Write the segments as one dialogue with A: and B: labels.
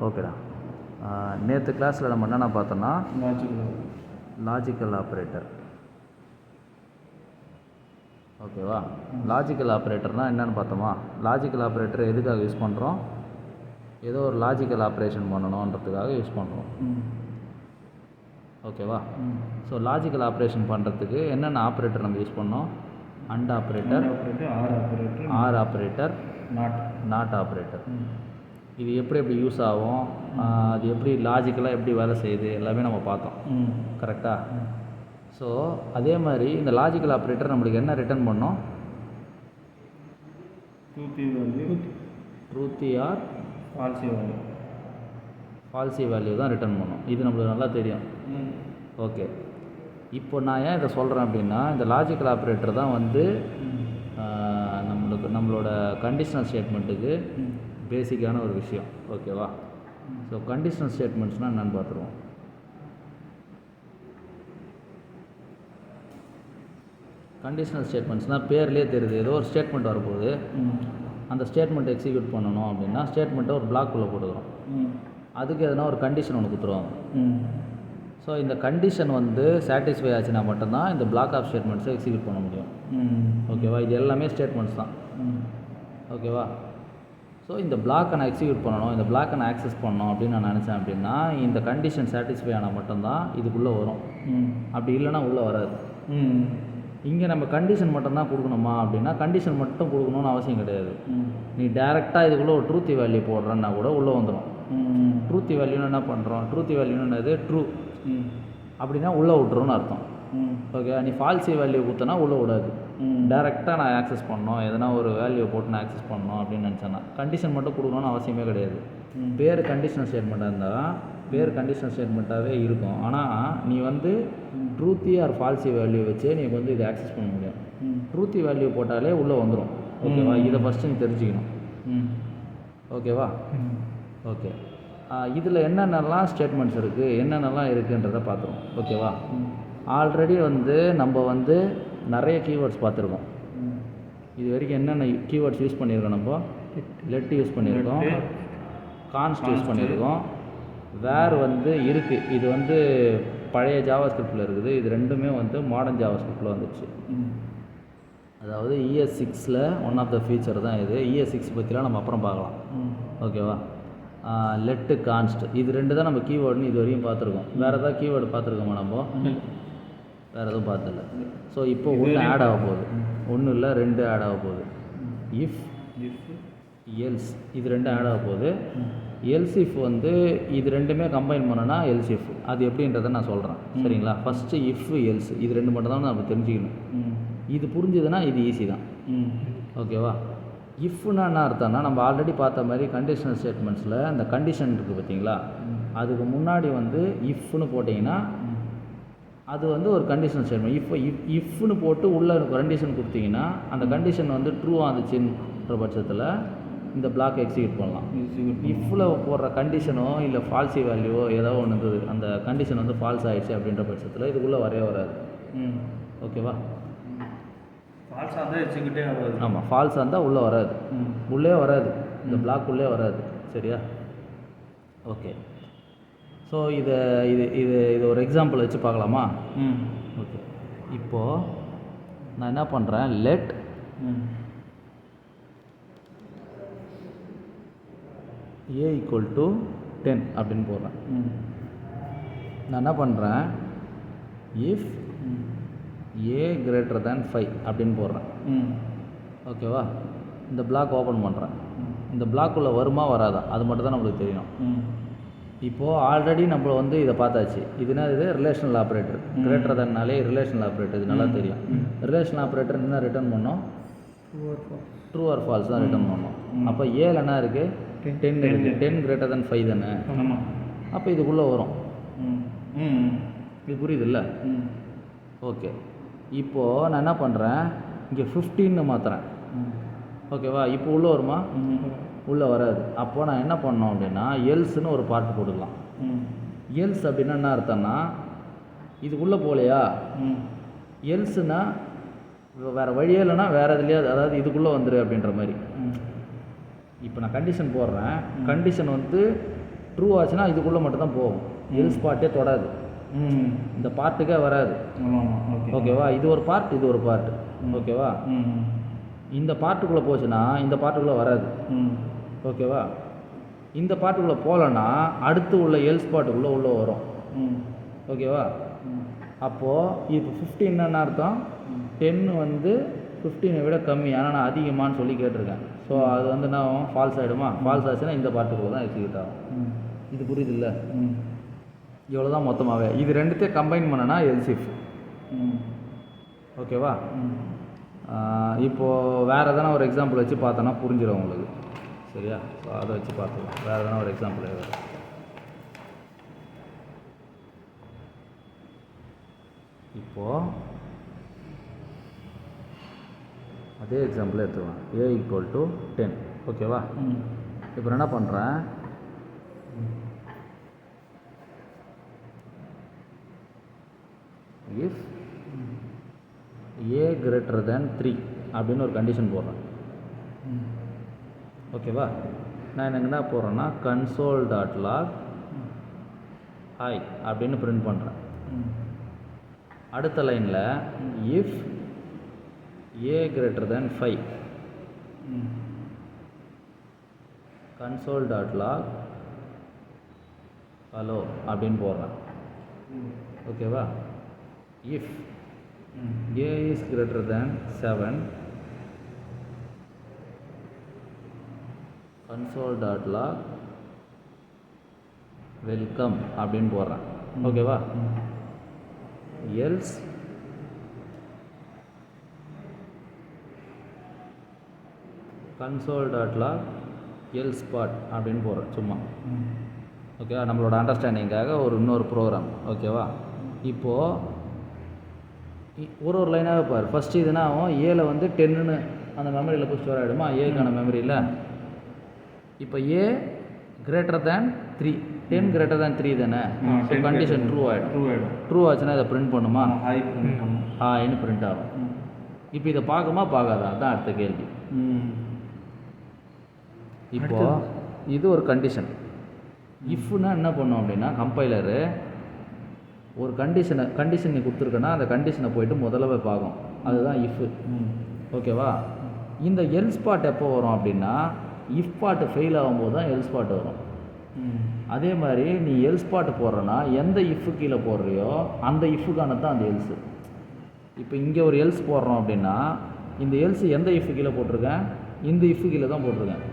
A: ஓகேடா. நேற்று கிளாஸில் நம்ம என்னென்ன பார்த்தோன்னா லாஜிக்கல் ஆப்ரேட்டர். ஓகேவா? லாஜிக்கல் ஆப்ரேட்டர்னால் என்னென்னு பார்த்தோமா? லாஜிக்கல் ஆப்ரேட்டர் எதுக்காக யூஸ் பண்ணுறோம்? ஏதோ ஒரு லாஜிக்கல் ஆப்ரேஷன் பண்ணணுன்றதுக்காக யூஸ் பண்ணுறோம். ஓகேவா? ஸோ லாஜிக்கல் ஆப்ரேஷன் பண்ணுறதுக்கு என்னென்ன ஆப்ரேட்டர் நம்ம யூஸ் பண்ணோம்? And operator, R operator, not operator. இது எப்படி யூஸ் ஆகும், அது எப்படி லாஜிக்கலாக எப்படி வேலை செய்யுது எல்லாமே நம்ம பார்த்தோம். கரெக்டாக? ஸோ அதே மாதிரி இந்த லாஜிக்கல் ஆப்ரேட்டர் நம்மளுக்கு என்ன ரிட்டர்ன் பண்ணோம்? ட்ரூத்தி ஆர் ஃபால்சி வேல்யூ தான் ரிட்டர்ன் பண்ணோம். இது நம்மளுக்கு நல்லா தெரியும். ஓகே, இப்போ நான் ஏன் இதை சொல்கிறேன் அப்படின்னா, இந்த லாஜிக்கல் ஆப்ரேட்டர் தான் வந்து நம்மளோட கண்டிஷனல் ஸ்டேட்மெண்ட்டுக்கு பேசிக்கான ஒரு விஷயம். ஓகேவா? ஸோ கண்டிஷனல் ஸ்டேட்மெண்ட்ஸ்னால் என்னென்னு பார்த்துருவோம். கண்டிஷனல் ஸ்டேட்மெண்ட்ஸ்னால் பேர்லேயே தெரியுது, ஏதோ ஒரு ஸ்டேட்மெண்ட் வரப்போகுது, அந்த ஸ்டேட்மெண்ட் எக்ஸிக்யூட் பண்ணணும் அப்படின்னா ஸ்டேட்மெண்ட்டை ஒரு பிளாக்குள்ளே போட்டுக்கிறோம். அதுக்கு எதனா ஒரு கண்டிஷன் ஒன்று கொடுத்துருவாங்க. ஸோ இந்த கண்டிஷன் வந்து சாட்டிஸ்ஃபை ஆச்சுன்னா மட்டும்தான் இந்த பிளாக் ஆஃப் ஸ்டேட்மெண்ட்ஸை எக்ஸிக்யூட் பண்ண முடியும். ஓகேவா? இது எல்லாமே ஸ்டேட்மெண்ட்ஸ் தான். ஓகேவா? ஸோ இந்த பிளாக்கை நான் எக்ஸிக்யூட் பண்ணணும், இந்த பிளாக்கை நான் ஆக்சஸ் பண்ணணும் அப்படின்னு நான் நினச்சேன் அப்படின்னா இந்த கண்டிஷன் சாட்டிஸ்ஃபை ஆனால் மட்டும்தான் இதுக்குள்ளே வரும். அப்படி இல்லைன்னா உள்ளே வராது. இங்கே நம்ம கண்டிஷன் மட்டும்தான் கொடுக்கணுமா அப்படின்னா கண்டிஷன் மட்டும் கொடுக்கணும்னு அவசியம் கிடையாது. நீ டேரெக்டாக இதுக்குள்ளே ஒரு ட்ரூத்தி வேல்யூ போடுறேன்னா கூட உள்ளே வந்துடும். ட்ரூத்தி வேல்யூன்னு என்ன பண்ணுறோம்? ட்ரூத்தி வேல்யூன்னு என்னது? ட்ரூ அப்படின்னா உள்ளே விட்டுருன்னு அர்த்தம். ஓகே, நீ ஃபால்சி வேல்யூ கொடுத்தனா உள்ளே விடாது. டேரெக்டாக நான் ஆக்சஸ் பண்ணணும், எதனா ஒரு வேல்யூ போட்டு நான் ஆக்சஸ் பண்ணணும் அப்படின்னு நினச்சேன்னா கண்டிஷன் மட்டும் கொடுக்கணும்னு அவசியமே கிடையாது. பேர் கண்டிஷனல் ஸ்டேட்மெண்ட்டாக இருந்தால் பேர் கண்டிஷனல் ஸ்டேட்மெண்ட்டாகவே இருக்கும். ஆனால் நீ வந்து ட்ரூத்தி ஆர் ஃபால்சி வேல்யூ வச்சே நீ வந்து இதை ஆக்சஸ் பண்ண முடியும். ட்ரூத்தி வேல்யூ போட்டாலே உள்ளே வந்துடும். ஓகேவா? இதை ஃபஸ்ட்டு நீ தெரிஞ்சுக்கணும். ஓகேவா? ஓகே, இதில் என்னென்னலாம் ஸ்டேட்மெண்ட்ஸ் இருக்குது, என்னென்னலாம் இருக்குன்றதை பார்த்துருவோம். ஓகேவா? ஆல்ரெடி வந்து நம்ம வந்து நிறைய கீவேர்ட்ஸ் பார்த்துருக்கோம். இது வரைக்கும் என்னென்ன கீவேர்ட்ஸ் யூஸ் பண்ணியிருக்கோம்? நம்ம லெட் யூஸ் பண்ணியிருக்கோம், கான்ஸ்ட் யூஸ் பண்ணியிருக்கோம், வேர் வந்து இருக்குது. இது வந்து பழைய ஜாவாஸ்கிரிப்டில் இருக்குது. இது ரெண்டுமே வந்து மாடர்ன் ஜாவாஸ்கிரிப்டில் வந்துடுச்சு. அதாவது ES6ல் ஒன் ஆஃப் த ஃபீச்சர் தான் இது. ES6 பற்றிலாம் நம்ம அப்புறம் பார்க்கலாம். ஓகேவா? லெட்டு, கான்ஸ்ட், இது ரெண்டு தான் நம்ம கீவேர்டுன்னு இது வரையும் பார்த்துருக்கோம். வேறு ஏதாவது கீவேர்டு பார்த்துருக்கோமா? நம்ம வேறு எதுவும் பார்த்துல. ஸோ இப்போ ஒன்று ஆட் ஆக போகுது, ஒன்று இல்லை 2 ஆட் ஆக போகுது. இஃப், எல்ஸ், இது 2 ஆட் ஆக போகுது. எல்ஸ் இஃப் வந்து இது ரெண்டுமே கம்பைன் பண்ணனா எல்ஸ் இஃப். அது எப்படின்றத நான் சொல்கிறேன். சரிங்களா? ஃபஸ்ட்டு இஃப், எல்ஸ், இது 2 மட்டும் தான் நம்ம தெரிஞ்சுக்கணும். இது புரிஞ்சுதுன்னா இது ஈஸி தான். ஓகேவா? இஃப்னா என்ன அர்த்தம்னா நம்ம ஆல்ரெடி பார்த்த மாதிரி கண்டிஷனல் ஸ்டேட்மெண்ட்ஸில் அந்த கண்டிஷன் இருக்குது பார்த்தீங்களா, அதுக்கு முன்னாடி வந்து இஃப்னு போட்டிங்கன்னா அது வந்து ஒரு கண்டிஷனல் ஸ்டேட்மெண்ட். இஃப்னு போட்டு உள்ள கண்டிஷன் கொடுத்தீங்கன்னா அந்த கண்டிஷன் வந்து ட்ரூ ஆச்சுன்ற பட்சத்தில் இந்த பிளாக் எக்ஸிக்யூட் பண்ணலாம். இஃப்பில் போடுற கண்டிஷனோ இல்லை ஃபால்சி வேல்யூவோ ஏதோ ஒன்று இருந்தது, அந்த கண்டிஷன் வந்து ஃபால்ஸ் ஆகிடுச்சு அப்படின்ற பட்சத்தில் இதுக்குள்ளே வரவே வராது. ஓகேவா?
B: ஃபால்ஸாக இருந்தால் எக்ஸிக்யூட்டே வராது.
A: ஆமாம், ஃபால்ஸாக இருந்தால் உள்ளே வராது, உள்ளே வராது, இந்த பிளாக் உள்ளே வராது. சரியா? ஓகே, ஸோ இது இது இது இது ஒரு எக்ஸாம்பிள் வச்சு பார்க்கலாமா? ஓகே, இப்போது நான் என்ன பண்ணுறேன், லெட் A = 10 அப்படின்னு போடுறேன். நான் என்ன பண்ணுறேன், இஃப் A > 5 அப்படின்னு போடுறேன். ஓகேவா? இந்த பிளாக் ஓப்பன் பண்ணுறேன். இந்த பிளாக்குள்ளே வருமா வராதா அது மட்டும் தான் நம்மளுக்கு தெரியணும். இப்போது ஆல்ரெடி நம்ம வந்து இதை பார்த்தாச்சு. இதுனா இது ரிலேஷனல் ஆப்ரேட்டர், > ரிலேஷனல் ஆப்ரேட்டர், இது நல்லா தெரியும். ரிலேஷனல் ஆப்ரேட்டர் என்ன ரிட்டர்ன் பண்ணோம்? ட்ரூ ஆர் ஃபால்ஸ் தான் ரிட்டர்ன் பண்ணோம். அப்போ ஏல என்ன இருக்குது? 10 இருக்குது. 10 > 5 தானே? அப்போ இதுக்குள்ளே வரும். இது புரியுதுல்ல? ஓகே, இப்போது நான் என்ன பண்ணுறேன், இங்கே 15ன்னு மாற்றுறேன். ஓகேவா? இப்போ உள்ளே வருமா? உள்ளே வராது. அப்போது நான் என்ன பண்ணோம் அப்படின்னா எல்ஸ்ன்னு ஒரு பார்ட் போட்டுக்கலாம். எல்ஸ் அப்படின்னா என்ன அர்த்தம்னா இதுக்குள்ளே போகலையா, எல்ஸ்னா வேறு வழியே இல்லைன்னா வேறு எதுலையா, அதாவது இதுக்குள்ளே வந்துரு அப்படின்ற மாதிரி. இப்போ நான் கண்டிஷன் போடுறேன். கண்டிஷன் வந்து ட்ரூ ஆச்சுன்னா இதுக்குள்ளே மட்டும்தான் போகும், எல்ஸ் பார்ட்டே தொடாது, இந்த பார்ட்டுக்கே வராது. ஓகேவா? இது ஒரு பார்ட், இது ஒரு பார்ட். ஓகேவா? இந்த பார்ட்டுக்குள்ளே போச்சுன்னா இந்த பார்ட்டுக்குள்ளே வராது. ஓகேவா? இந்த பார்ட்டுக்குள்ளே போகலன்னா அடுத்து உள்ள எல்ஸ் பார்ட்டுக்குள்ளே உள்ளே வரும். ஓகேவா? அப்போது இப்போ 15 என்ன அர்த்தம்? 10 வந்து 15 விட கம்மி, ஆனால் நான் அதிகமானு சொல்லி கேட்டிருக்கேன். ஸோ அது வந்து நான் ஃபால்ஸ் ஆகிடுமா? ஃபால்ஸ் ஆச்சுன்னா இந்த பார்ட்டுக்குள்ளே தான் எக்ஸிக்யூட் ஆகும். இது புரியுது இல்லை? இவ்வளோ தான் மொத்தமாகவே. இது ரெண்டுத்தையும் கம்பைன் பண்ணனா எல்ஸ் இஃப். ஓகேவா? இப்போது வேறு எதனா ஒரு எக்ஸாம்பிள் வச்சு பார்த்தோன்னா புரிஞ்சிடும் உங்களுக்கு. சரியா? ஸோ அதை வச்சு பார்த்துக்கலாம். வேறு எதனா ஒரு எக்ஸாம்பிள் வேறு. இப்போது அதே எக்ஸாம்பிள் எடுத்துக்கலாம். a = 10. ஓகேவா? இப்போ என்ன பண்ணுறேன், இஃப் a greater than 3 அப்படின்னு ஒரு கண்டிஷன் போடுறேன். ஓகேவா? நான் என்ன போடுறேன்னா console.log hi அப்படின்னு பிரிண்ட் பண்ணுறேன். அடுத்த லைனில் if a greater than 5 console.log hello அப்படின்னு போடுறேன். ஓகேவா? If a is greater than 7 console.log welcome அப்படின்னு போடுறேன். ஓகேவா? எல்ஸ் console.log else part அப்படின்னு போடுறேன் சும்மா. ஓகேவா? நம்மளோட அண்டர்ஸ்டாண்டிங்காக இன்னொரு ப்ரோக்ராம். ஓகேவா? இப்போது ஒரு லைனாகவே பாரு. ஃபஸ்ட்டு இதுனா ஆகும், ஏல வந்து 10ன்னு அந்த மெமரியில் போய் ஸ்டோர் ஆகிடுமா, ஏக்கான மெமரியில். இப்போ ஏ greater than 3, 10 greater than 3 தானே. ஸோ கண்டிஷன் ட்ரூ ஆகிடும். ட்ரூ ஆச்சுன்னா இதை பிரிண்ட் பண்ணுமா? ஹாய்னு பிரிண்ட் ஆகும். இப்போ இதை பார்க்குமா பார்க்காதா? தான் அடுத்த கேள்வி. இப்போது இது ஒரு கண்டிஷன். இஃப்னா என்ன பண்ணோம் அப்படின்னா, கம்பைலரு ஒரு கண்டிஷன் நீ கொடுத்துருக்கேன்னா அந்த கண்டிஷனை போயிட்டு முதல்ல போய் பார்க்கும். அதுதான் இஃப். ஓகேவா? இந்த எல்ஸ் பார்ட் எப்போ வரும் அப்படின்னா, இஃப் பார்ட் ஃபெயில் ஆகும்போது தான் எல்ஸ் பார்ட் வரும். அதே மாதிரி நீ எல்ஸ் பார்ட் போடுறன்னா எந்த இஃப் கீழே போடுறியோ அந்த இஃபுக்கான தான் அந்த எல்ஸு. இப்போ இங்கே ஒரு எல்ஸ் போடுறோம் அப்படின்னா இந்த எல்ஸ் எந்த இஃப் கீழே போட்டிருக்கேன்? இந்த இஃப் கீழே தான் போட்டிருக்கேன்.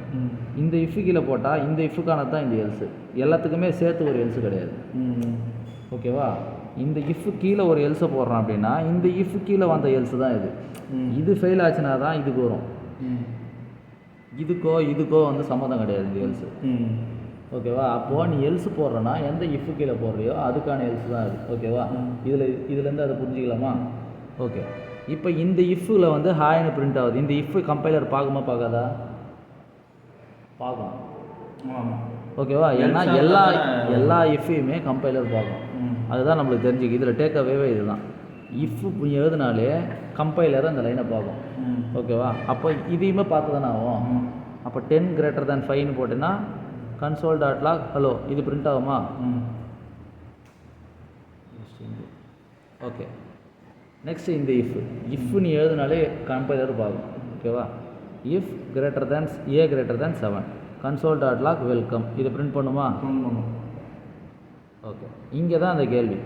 A: இந்த இஃப் கீழே போட்டால் இந்த இஃபுக்கான தான் இந்த எல்ஸு. எல்லாத்துக்குமே சேர்த்து ஒரு எல்ஸு கிடையாது. ஓகேவா? இந்த இஃப் கீழே ஒரு எல்ஸை போடுறோம் அப்படின்னா இந்த இஃப் கீழே வந்த எல்ஸு தான் இது. இது ஃபெயில் ஆச்சுன்னா தான் இதுக்கு வரும். இதுக்கோ வந்து சம்மந்தம் கிடையாது இந்த எல்ஸு. ஓகேவா? அப்போது நீ எல்ஸ் போடுறன்னா எந்த இஃப் கீழே போடுறியோ அதுக்கான எல்ஸ் தான் இது. ஓகேவா? இதுலேருந்து அதை புரிஞ்சிக்கலாமா? ஓகே. இப்போ இந்த இஃப்பில் வந்து ஹாய்னு பிரிண்ட் ஆகுது. இந்த இஃப் கம்பைலர் பார்க்குமா பார்க்காதா? பார்க்கும். ஓகேவா? ஏன்னா எல்லா இஃப்பையுமே கம்பைலர் பார்க்கும். அதுதான் நம்மளுக்கு தெரிஞ்சுக்கு. இதில் டேக் அவேவே இதுதான். இஃப் எழுதுனாலே கம்பைலர் அந்த லைனை பார்க்கும். ஓகேவா? அப்போ இதையுமே பார்த்து தானே ஆகும். அப்போ 10 greater than 5ன்னு போட்டேன்னா console.log ஹலோ இது பிரிண்ட் ஆகுமா? ஓகே. நெக்ஸ்ட் இந்த இஃப் நீ எழுதுனாலே கம்பைலர் பார்க்கும். ஓகேவா? If a greater than 7 console.log welcome இது பிரிண்ட் பண்ணுமா? ஓகே. இங்கே தான் அந்த கேள்வி.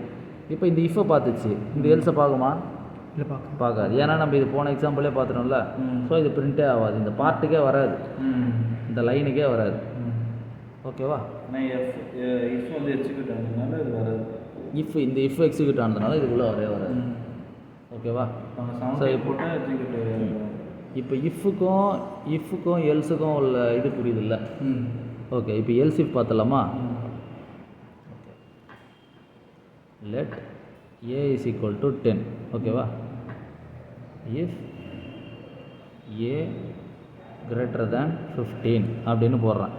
A: இப்போ இந்த இஃப்பை பார்த்துச்சு, இந்த எல்ஸை பார்க்குமா? இல்லை பார்க்காது. ஏன்னா நம்ம இது போன எக்ஸாம்பிளே பார்த்துட்டோம்ல. ஸோ இது பிரிண்ட்டே ஆகாது. இந்த பார்ட்டுக்கே வராது, இந்த லைனுக்கே வராது. ஓகேவா?
B: இஃப் வந்து எக்ஸிக்யூட் ஆனதுனால இது வராது.
A: இந்த இஃப் எக்ஸிக்யூட் ஆனதுனால இதுக்குள்ளே வராது. ஓகேவா? இப்போ இஃப்புக்கும் எல்ஸுக்கும் உள்ள இது புரியுது இல்லை? ஓகே. இப்போ எல்ஸ் இஃப் பார்த்தலாமா? let a is equal to 10. ஓகேவா? if a greater than 15 அப்படின்னு போடுறேன்.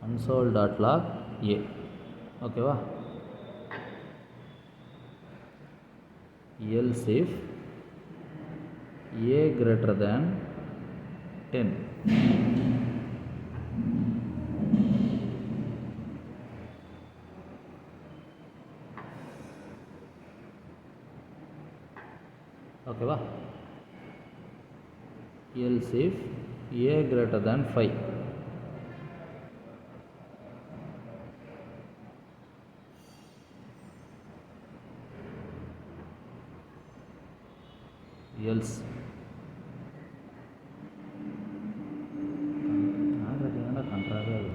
A: console.log a. ஓகேவா? else if a greater than 10 ஓகேவா? else if a greater than 5. else கன்றாவே அது.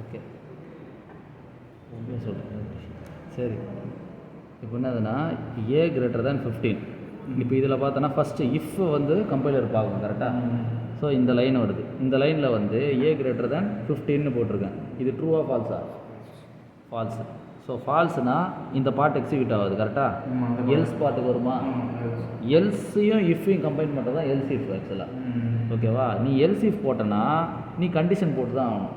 A: ஓகே சொல்கிறேன். சரி, இப்போ என்னதுன்னா ஏ கிரேட்டர் தேன் 15. இப்போ இதில் பார்த்தோன்னா ஃபஸ்ட்டு இஃப் வந்து கம்பைலர் பார்க்கணும் கரெக்டாக. ஸோ இந்த லைன் வருது, இந்த லைனில் வந்து ஏ கிரேட்டர் தேன் 15னு போட்டிருக்கேன். இது ட்ரூவா ஃபால்ஸா? ஃபால்ஸு. ஸோ ஃபால்ஸ்னால் இந்த பார்ட் எக்ஸிக்யூட் ஆகுது கரெக்டாக. எல்ஸ் பார்ட்டுக்கு வருமா? எல்ஸையும் இஃப்பையும் கம்பைன் பண்ணுறது தான் எல்ஸ் இஃப் ஆக்சுவலாக. ஓகேவா? நீ எல்ஸ் இஃப் போட்டனா நீ கண்டிஷன் போட்டு தான் ஆகணும்.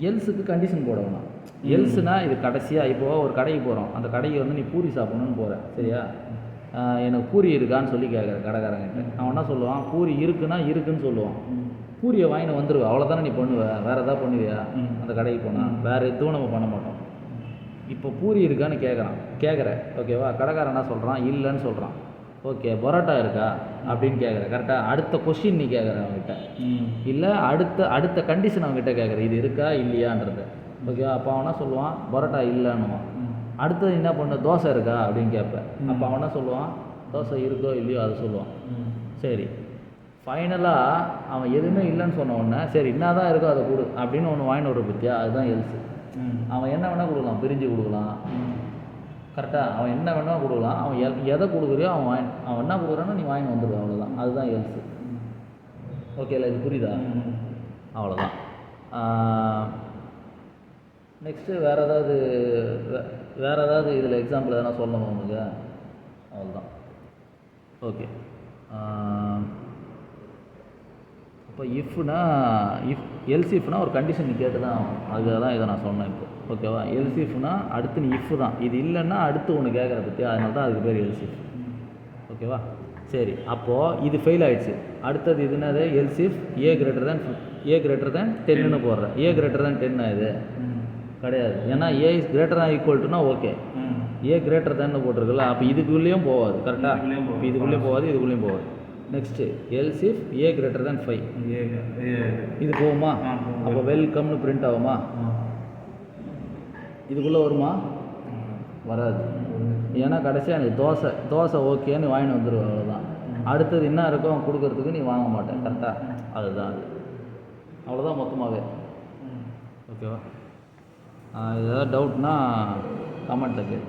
A: எல்ஸுக்கு கண்டிஷன் போட வேணாம். எல்ஸுனால் இது கடைசியாக இப்போது ஒரு கடைக்கு போகிறோம், அந்த கடைக்கு வந்து நீ பூரி சாப்பிட்ணுன்னு போகிற, சரியா? எனக்கு பூரி இருக்கான்னு சொல்லி கேட்குற கடைக்காரங்கிட்ட. அவன் என்ன சொல்லுவான்? பூரி இருக்குன்னா இருக்குன்னு சொல்லுவான். பூரியை வாங்கிட்டு வந்துடுவேன், அவ்வளோதானே நீ பண்ணுவ, வேறு எதாவது பண்ணுவியா? அந்த கடைக்கு போனால் வேறு எதுவும் நம்ம பண்ண மாட்டோம். இப்போ பூரி இருக்கான்னு கேட்குற, ஓகேவா? கடைக்காரன் என்ன சொல்கிறான்? இல்லைன்னு சொல்கிறான். ஓகே, பரோட்டா இருக்கா அப்படின்னு கேட்குற, கரெக்டாக. அடுத்த கொஸ்டின் நீ கேட்குற அவங்ககிட்ட, இல்லை அடுத்த கண்டிஷன் அவங்ககிட்ட கேட்குற, இது இருக்கா இல்லையான்றது. ஓகேவா? அப்போ அவனா சொல்லுவான் பரோட்டா இல்லைன்னுவான். அடுத்தது என்ன பண்ண, தோசை இருக்கா அப்படின்னு கேட்பேன். அப்போ அவனா சொல்லுவான் தோசை இருக்கோ இல்லையோ அதை சொல்லுவான். சரி, ஃபைனலாக அவன் எதுவுமே இல்லைன்னு சொன்ன உடனே சரி என்ன தான் இருக்கோ அதை கொடு அப்படின்னு ஒன்று வாங்கிட்டு வர பற்றியா, அதுதான் எல்ஸு. அவன் என்ன வேணால் கொடுக்கலாம், பிரிஞ்சு கொடுக்கலாம், கரெக்டாக. அவன் என்ன வேணால் கொடுக்கலாம், அவன் எதை கொடுக்குறியோ அவன் என்ன கொடுக்குறானோ நீ வாங்கி வந்துடுவான், அவ்வளோதான். அதுதான் எல்ஸு. ஓகே இல்லை, இது புரியுதா? அவ்வளோதான். நெக்ஸ்ட்டு வேறு ஏதாவது இதில் எக்ஸாம்பிள் எதனா சொல்லணும் உங்களுக்கு? அவ்வளோதான். ஓகே, இப்போ எல்ஸ் இஃப்னா ஒரு கண்டிஷன் நீ கேட்டு தான் ஆகும். அதுக்காக தான் இதை நான் சொன்னேன் இப்போ. ஓகேவா? எல்ஸ் இஃப்னா அடுத்து நீ இஃப் தான், இது இல்லைன்னா அடுத்து ஒன்று கேட்குற பற்றி, அதனால தான் அதுக்கு பேர் எல்ஸ் இஃப். ஓகேவா? சரி, அப்போது இது ஃபெயில் ஆகிடுச்சு. அடுத்தது இது என்னது? Else if A greater than 10ன்னு போடுறேன். ஏ கிரேட்டர் தேன் 10 இது கிடையாது, ஏன்னா ஏ is greater than ஈக்குவல்ட்டுனா okay. A greater than போட்டிருக்குல்ல, அப்போ இதுக்குள்ளேயும் போகாது கரெக்டாக. இப்போ இதுக்குள்ளேயும் போகாது, இதுக்குள்ளேயும் போகாது. Next else if A greater தேன் 5. இது போகுமா? அப்போ வெல்கம்னு பிரிண்ட் ஆகுமா? இதுக்குள்ளே வருமா? வராது. ஏன்னா கடைசியாக எனக்கு தோசை ஓகேன்னு வாங்கிட்டு வந்துடுவேன், அவ்வளோதான். அடுத்தது என்ன இருக்கோ அவன் கொடுக்கறதுக்கு நீ வாங்க மாட்டேன், கரெக்டாக. அதுதான் அது, அவ்வளோதான் மொத்தமாகவே. ஓகேவா? ஏதாவது டவுட்னா கமெண்ட்டில் கேளு.